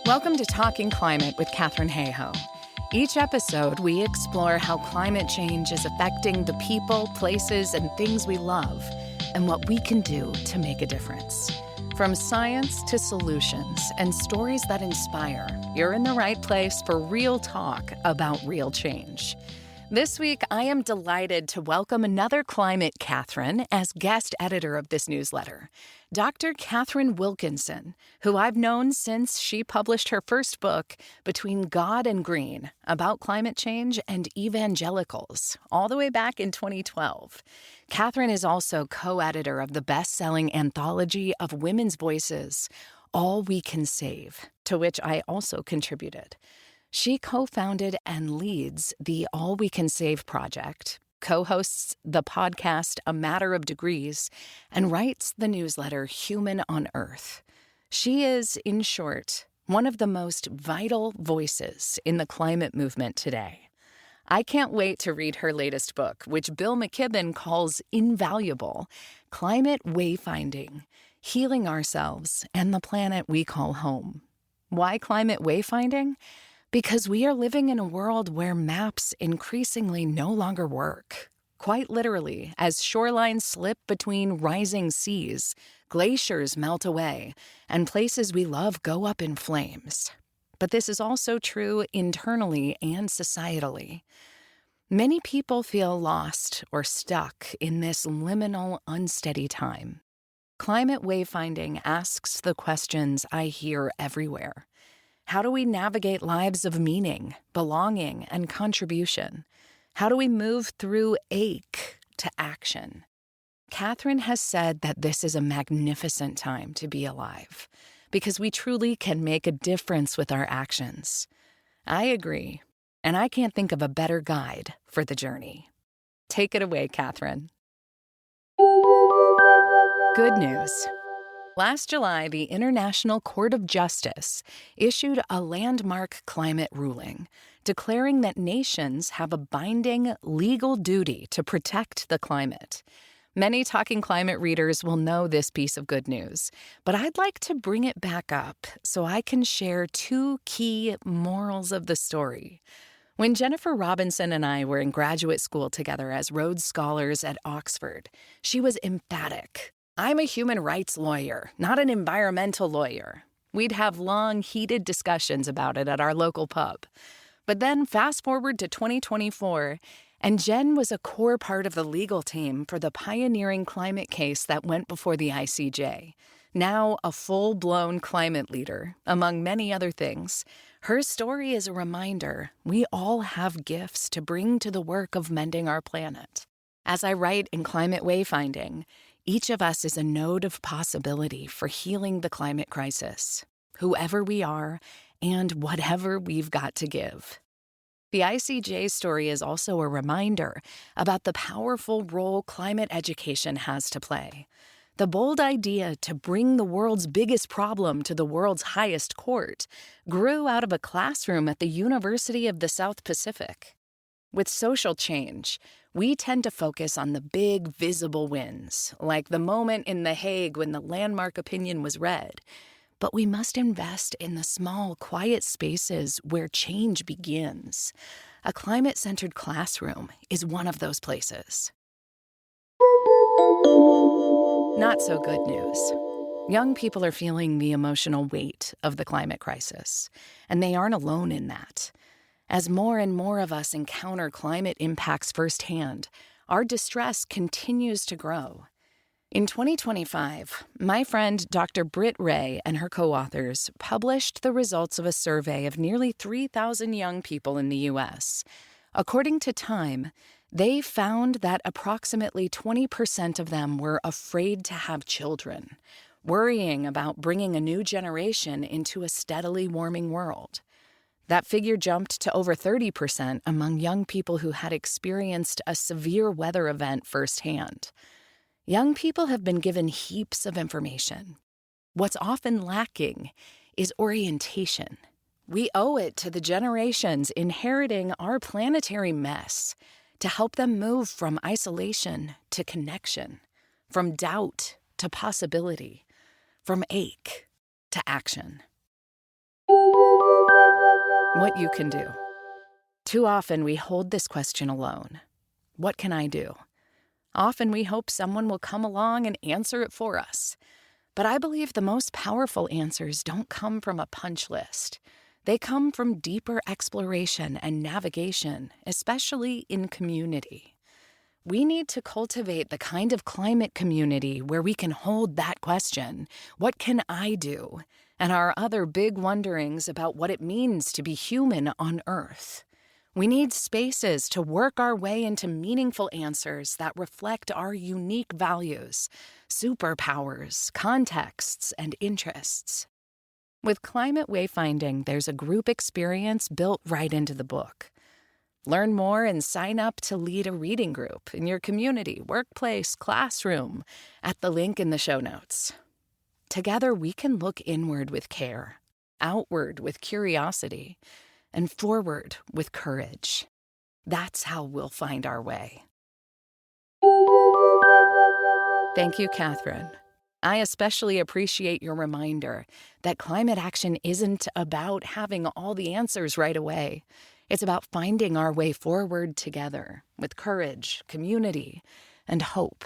Welcome to Talking Climate with Katharine Hayhoe. Each episode, we explore how climate change is affecting the people, places, and things we love, and what we can do to make a difference. From science to solutions and stories that inspire, you're in the right place for real talk about real change. This week, I am delighted to welcome another Climate Katharine as guest editor of this newsletter, Dr. Katharine Wilkinson, who I've known since she published her first book, Between God and Green, about climate change and evangelicals, all the way back in 2012. Katharine is also co-editor of the best-selling anthology of women's voices, All We Can Save, to which I also contributed. She co-founded and leads the All We Can Save project, co-hosts the podcast A Matter of Degrees, and writes the newsletter Human on Earth. She is, in short, one of the most vital voices in the climate movement today. I can't wait to read her latest book, which Bill McKibben calls invaluable, Climate Wayfinding, Healing Ourselves and the Planet We Call Home. Why climate wayfinding? Because we are living in a world where maps increasingly no longer work. Quite literally, as shorelines slip between rising seas, glaciers melt away, and places we love go up in flames. But this is also true internally and societally. Many people feel lost or stuck in this liminal, unsteady time. Climate wayfinding asks the questions I hear everywhere. How do we navigate lives of meaning, belonging, and contribution? How do we move through ache to action? Katharine has said that this is a magnificent time to be alive, because we truly can make a difference with our actions. I agree, and I can't think of a better guide for the journey. Take it away, Katharine. Good news. Last July, the International Court of Justice issued a landmark climate ruling, declaring that nations have a binding legal duty to protect the climate. Many Talking Climate readers will know this piece of good news, but I'd like to bring it back up so I can share two key morals of the story. When Jennifer Robinson and I were in graduate school together as Rhodes Scholars at Oxford, she was emphatic. I'm a human rights lawyer, not an environmental lawyer. We'd have long, heated discussions about it at our local pub. But then fast forward to 2024, and Jen was a core part of the legal team for the pioneering climate case that went before the ICJ. Now a full-blown climate leader, among many other things. Her story is a reminder we all have gifts to bring to the work of mending our planet. As I write in Climate Wayfinding, each of us is a node of possibility for healing the climate crisis, whoever we are and whatever we've got to give. The ICJ story is also a reminder about the powerful role climate education has to play. The bold idea to bring the world's biggest problem to the world's highest court grew out of a classroom at the University of the South Pacific. With social change, we tend to focus on the big, visible wins, like the moment in The Hague when the landmark opinion was read. But we must invest in the small, quiet spaces where change begins. A climate-centered classroom is one of those places. Not so good news. Young people are feeling the emotional weight of the climate crisis, and they aren't alone in that. As more and more of us encounter climate impacts firsthand, our distress continues to grow. In 2025, my friend Dr. Britt Ray and her co-authors published the results of a survey of nearly 3,000 young people in the U.S. According to Time, they found that approximately 20% of them were afraid to have children, worrying about bringing a new generation into a steadily warming world. That figure jumped to over 30% among young people who had experienced a severe weather event firsthand. Young people have been given heaps of information. What's often lacking is orientation. We owe it to the generations inheriting our planetary mess to help them move from isolation to connection, from doubt to possibility, from ache to action. what you can do. Too often we hold this question alone. What can I do? Often we hope someone will come along and answer it for us. But I believe the most powerful answers don't come from a punch list. They come from deeper exploration and navigation, especially in community. We need to cultivate the kind of climate community where we can hold that question, what can I do? And our other big wonderings about what it means to be human on Earth. We need spaces to work our way into meaningful answers that reflect our unique values, superpowers, contexts, and interests. With Climate Wayfinding, there's a group experience built right into the book. Learn more and sign up to lead a reading group in your community, workplace, classroom at the link in the show notes. Together, we can look inward with care, outward with curiosity, and forward with courage. That's how we'll find our way. Thank you, Katharine. I especially appreciate your reminder that climate action isn't about having all the answers right away. It's about finding our way forward together with courage, community, and hope.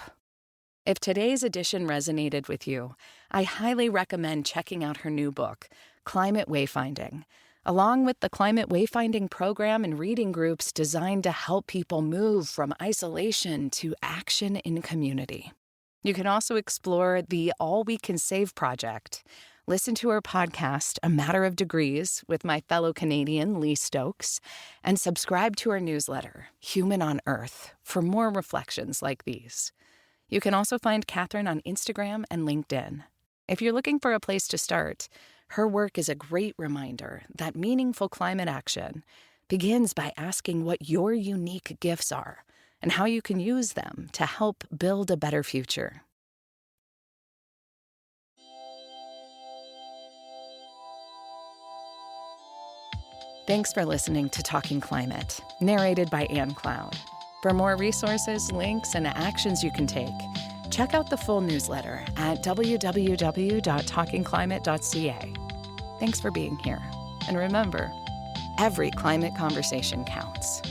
If today's edition resonated with you, I highly recommend checking out her new book, Climate Wayfinding, along with the Climate Wayfinding program and reading groups designed to help people move from isolation to action in community. You can also explore the All We Can Save project, listen to her podcast, A Matter of Degrees, with my fellow Canadian, Lee Stokes, and subscribe to her newsletter, Human on Earth, for more reflections like these. You can also find Katharine on Instagram and LinkedIn. If you're looking for a place to start, her work is a great reminder that meaningful climate action begins by asking what your unique gifts are and how you can use them to help build a better future. Thanks for listening to Talking Climate, narrated by Ann Cloud. For more resources, links, and actions you can take, check out the full newsletter at www.talkingclimate.ca. Thanks for being here. And remember, every climate conversation counts.